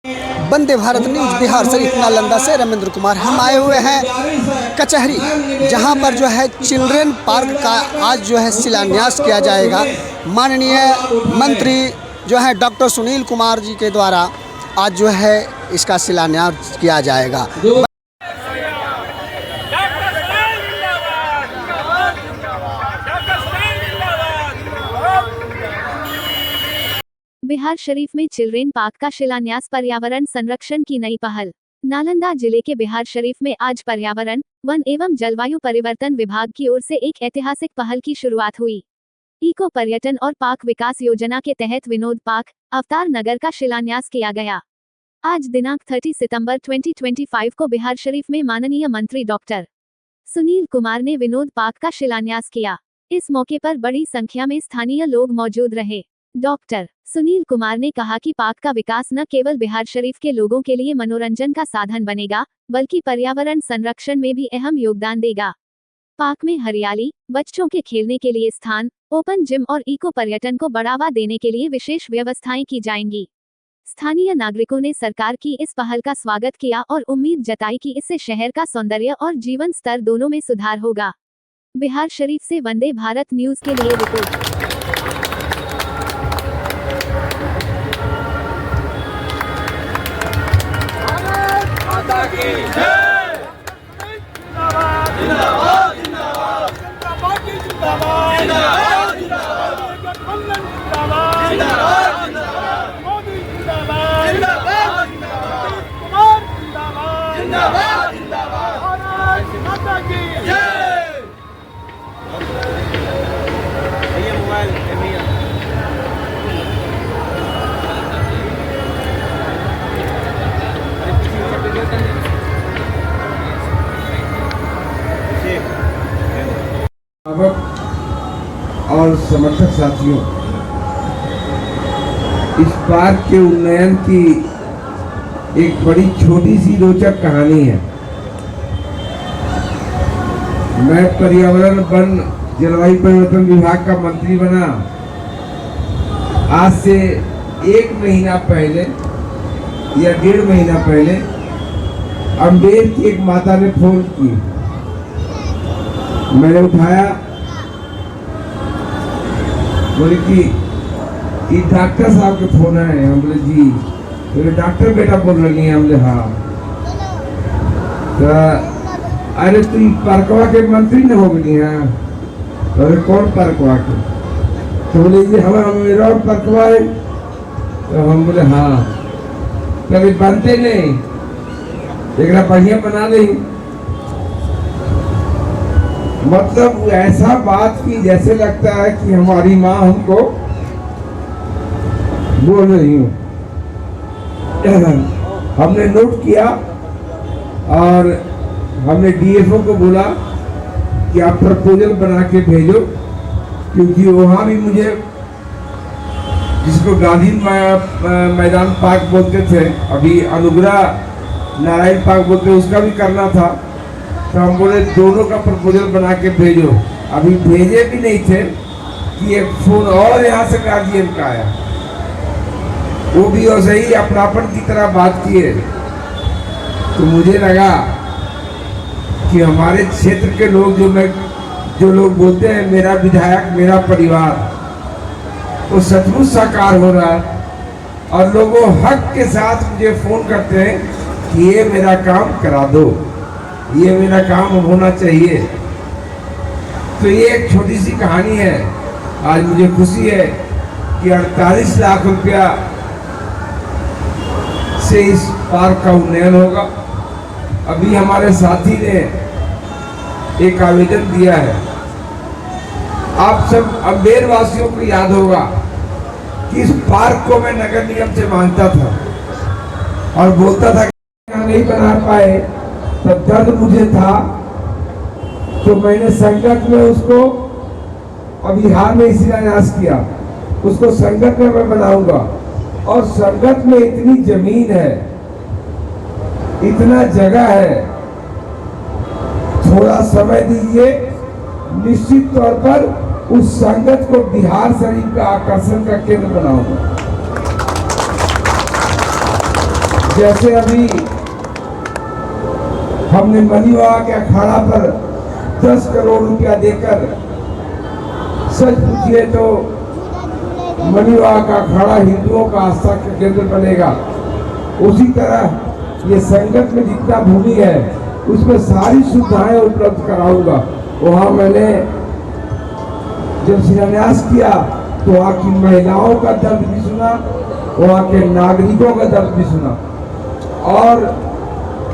Vande Bharat news Bihar Sharif Nalanda से रमेंद्र कुमार। हम आए हुए हैं कचहरी, जहां पर जो है चिल्ड्रेन पार्क का आज जो है शिलान्यास किया जाएगा। माननीय मंत्री जो है डॉक्टर सुनील कुमार जी के द्वारा आज जो है इसका शिलान्यास किया जाएगा। बिहार शरीफ में चिल्ड्रेन पार्क का शिलान्यास पर्यावरण संरक्षण की नई पहल। नालंदा जिले के बिहार शरीफ में आज पर्यावरण, वन एवं जलवायु परिवर्तन विभाग की ओर से एक ऐतिहासिक पहल की शुरुआत हुई। इको पर्यटन और पार्क विकास योजना के तहत विनोद पार्क, अवतार नगर का शिलान्यास किया गया। आज दिनांक 30 सितंबर 2025 को बिहार शरीफ में माननीय मंत्री डॉक्टर सुनील कुमार ने विनोद पार्क का शिलान्यास किया। इस मौके पर बड़ी संख्या में स्थानीय लोग मौजूद रहे। डॉक्टर सुनील कुमार ने कहा कि पार्क का विकास न केवल बिहार शरीफ के लोगों के लिए मनोरंजन का साधन बनेगा, बल्कि पर्यावरण संरक्षण में भी अहम योगदान देगा। पार्क में हरियाली, बच्चों के खेलने के लिए स्थान, ओपन जिम और इको पर्यटन को बढ़ावा देने के लिए विशेष व्यवस्थाएं की जाएंगी। स्थानीय नागरिकों ने सरकार की इस पहल का स्वागत किया और उम्मीद जताई कि इससे शहर का सौंदर्य और जीवन स्तर दोनों में सुधार होगा। बिहार शरीफ से वंदे भारत न्यूज़ के लिए रिपोर्ट। और समर्थक साथियों, इस पार्क के उन्नयन की एक बड़ी छोटी सी रोचक कहानी है। मैं पर्यावरण, वन, जलवायु परिवर्तन विभाग का मंत्री बना आज से 1 महीना पहले या 1.5 महीना पहले अम्बेर की एक माता ने फोन की। मैंने उठाया, बोले कि ये डॉक्टर साहब के फोन है। हम बोले जी। बोले डॉक्टर बेटा बोल रही हैं? हम बोले हाँ। तो अरे तुम पार्कवा के मंत्री न हो गई हैं? अरे कौन पार्कवा के? तो बोले जी हमारा मेरा पार्कवा है। तो हम बोले हाँ। कभी बनते नहीं, एक बढ़िया बना ली। मतलब ऐसा बात की जैसे लगता है कि हमारी माँ हमको बोल रही हूँ। हमने नोट किया और हमने डीएफओ को बोला कि आप प्रपोजल बना के भेजो, क्योंकि वहाँ भी मुझे, जिसको गांधी मैदान पार्क बोलते थे, अभी अनुग्रह नारायण पार्क बोलते, उसका भी करना था। तो हम बोले दोनों का प्रपोजल बना के भेजो। अभी भेजे भी नहीं थे कि एक फोन और यहाँ से गार्जियन का आया। वो भी वैसे ही अपनापन की तरह बात किए। तो मुझे लगा कि हमारे क्षेत्र के लोग, जो लोग बोलते हैं मेरा विधायक मेरा परिवार, वो सचमुच साकार हो रहा है। और लोगों हक के साथ मुझे फोन करते हैं कि ये मेरा काम करा दो, ये मेरा काम होना चाहिए। तो ये एक छोटी सी कहानी है। आज मुझे खुशी है कि 48 लाख रुपया से इस पार्क का उन्नयन होगा। अभी हमारे साथी ने एक आवेदन दिया है। आप सब अम्बेर वासियों को याद होगा कि इस पार्क को मैं नगर निगम से मांगता था और बोलता था कि नहीं बना पाए, तब दर्द मुझे था। तो मैंने संगत में उसको, अभी हाल में शिलान्यास किया, उसको संगत में मैं बनाऊंगा। और संगत में इतनी जमीन है, इतना जगह है, थोड़ा समय दीजिए, निश्चित तौर पर उस संगत को बिहार शरीफ का आकर्षण का केंद्र बनाऊंगा। जैसे अभी हमने मनीवा के अखाड़ा पर 10 करोड़ रुपया देकर, सच पूछिए तो मनीवा का अखाड़ा हिंदुओं का आस्था का केंद्र बनेगा। उसी तरह ये संगत में जितना भूमि है उसमें सारी सुविधाएं उपलब्ध कराऊंगा। वहाँ मैंने जब शिलान्यास किया तो वहाँ की महिलाओं का दर्द भी सुना, वहाँ के नागरिकों का दर्द भी सुना, और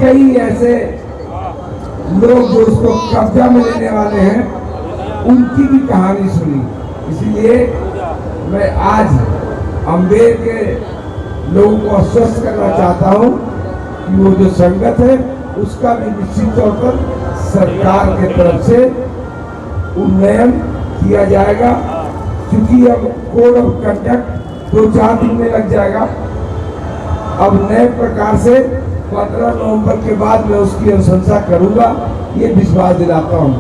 कई ऐसे लोग जो उसको कब्जा में लेने वाले हैं उनकी भी कहानी सुनी। इसलिए मैं आज अम्बेर के लोगों को आश्वस्त करना चाहता हूँ कि वो जो संगत है उसका भी निश्चित तौर पर सरकार के तरफ से उन्नयन किया जाएगा। क्योंकि अब कोड ऑफ कंडक्ट 2-4 दिन में लग जाएगा। अब नए प्रकार से 15 नवंबर के बाद मैं उसकी अनुशंसा करूंगा, ये विश्वास दिलाता हूँ।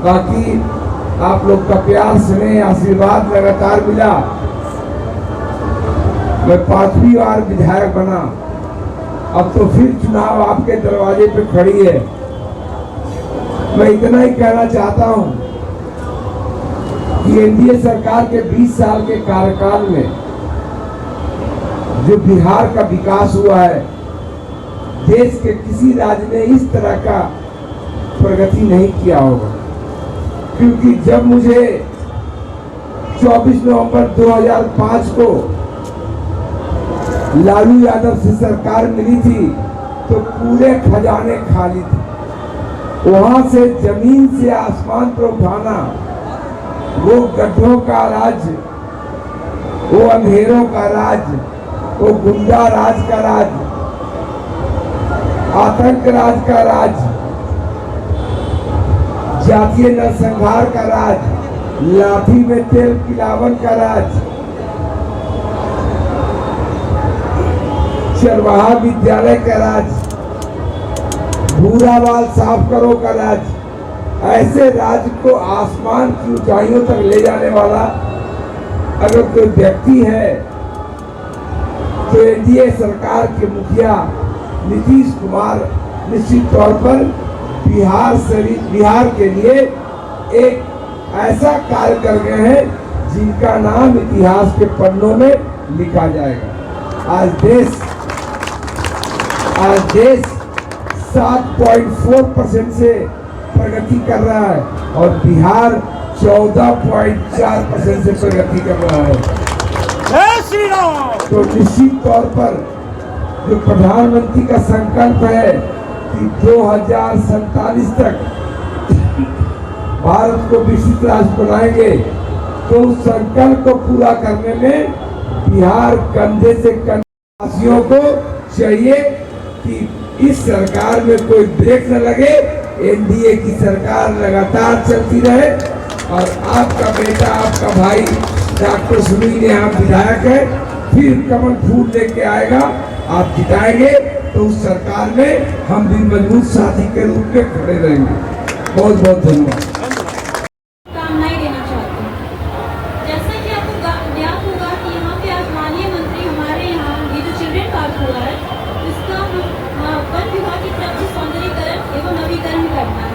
बाकी आप लोग का प्यार, स्नेह, आशीर्वाद लगातार मिला। मैं 5वीं बार विधायक बना, अब तो फिर चुनाव आपके दरवाजे पे खड़ी है। मैं इतना ही कहना चाहता हूँ कि एनडीए सरकार के 20 साल के कार्यकाल में जो बिहार का विकास हुआ है, देश के किसी राज्य ने इस तरह का प्रगति नहीं किया होगा। क्योंकि जब मुझे 24 नवंबर 2005 को लालू यादव से सरकार मिली थी तो पूरे खजाने खाली थे। वहां से जमीन से आसमान पर उठाना, वो गड्ढों का राज, वो अंधेरों का राज, वो गुंडा राज का राज, आतंक राज का राज, जातीय नरसंहार का राज, लाठी में तेल पिलावन का राज, चरवाहा विद्यालय का राज, भूरा बाल साफ करो का राज, ऐसे राज को आसमान की ऊंचाइयों तक ले जाने वाला अगर कोई व्यक्ति है तो एनडीए सरकार के मुखिया नीतीश कुमार निश्चित तौर पर बिहार के लिए एक ऐसा कार्य कर गए हैं जिनका नाम इतिहास के पन्नों में लिखा जाएगा। आज देश 7.4% से प्रगति कर रहा है और बिहार 14.4% से प्रगति कर रहा है। तो निश्चित तौर पर जो प्रधानमंत्री का संकल्प है कि 2047 तक भारत को विकसित राष्ट्र बनाएंगे, तो उस संकल्प को पूरा करने में बिहार कंधे से कंधे वासियों को चाहिए कि इस सरकार में कोई ब्रेक न लगे, एनडीए की सरकार लगातार चलती रहे। और आपका बेटा, आपका भाई डॉक्टर सुनील यहाँ विधायक है, फिर कमल फूल लेके आएगा, आप जिताएंगे तो उस सरकार में हम भी मजबूत साथी के रूप में खड़े रहेंगे। बहुत बहुत धन्यवाद। कामनाएं देना चाहती हूँ। जैसा कि आपको ज्ञात होगा कि यहाँ पे आज माननीय मंत्री हमारे यहाँ ये जो चिल्ड्रेन पार्क हुआ है, इसका वन विभाग की तरफ से सौंदर्यीकरण एवं नवीकरण करना है।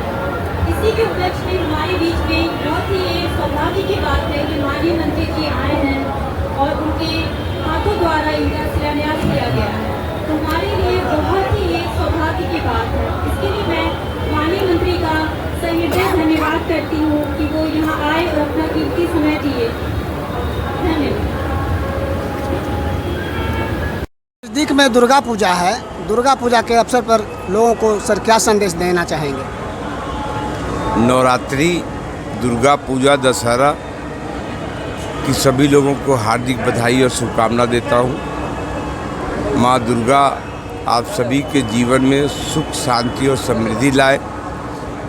इसी के उपलक्ष्य में हमारे बीच में बहुत ही सौभाग्य की बात है कि माननीय मंत्री जी आए हैं और उनके हाथों द्वारा इनका शिलान्यास किया गया है। तो हमारे लिए बहुत ही सौभाग्य की बात है। इसके लिए मैं माननीय मंत्री का सहृदय धन्यवाद करती हूँ कि वो यहाँ आए और अपना कीमती समय दिए। धन्यवाद। नज़दीक में दुर्गा पूजा है, दुर्गा पूजा के अवसर पर लोगों को सर क्या संदेश देना चाहेंगे? नवरात्रि, दुर्गा पूजा, दशहरा की सभी लोगों को हार्दिक बधाई और शुभकामना देता हूँ। माँ दुर्गा आप सभी के जीवन में सुख, शांति और समृद्धि लाए।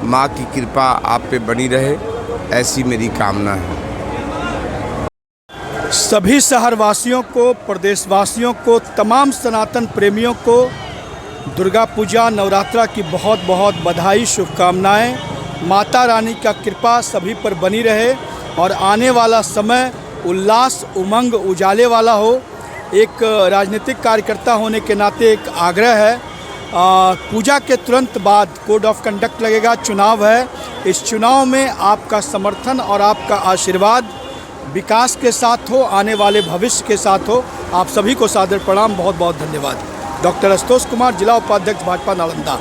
माँ की कृपा आप पे बनी रहे, ऐसी मेरी कामना है। सभी शहरवासियों को, प्रदेशवासियों को, तमाम सनातन प्रेमियों को दुर्गा पूजा, नवरात्रा की बहुत बहुत बधाई, शुभकामनाएं। माता रानी का कृपा सभी पर बनी रहे और आने वाला समय उल्लास, उमंग, उजाले वाला हो। एक राजनीतिक कार्यकर्ता होने के नाते एक आग्रह है, पूजा के तुरंत बाद कोड ऑफ कंडक्ट लगेगा, चुनाव है। इस चुनाव में आपका समर्थन और आपका आशीर्वाद विकास के साथ हो, आने वाले भविष्य के साथ हो। आप सभी को सादर प्रणाम, बहुत बहुत धन्यवाद। डॉक्टर आशुतोष कुमार, जिला उपाध्यक्ष भाजपा नालंदा।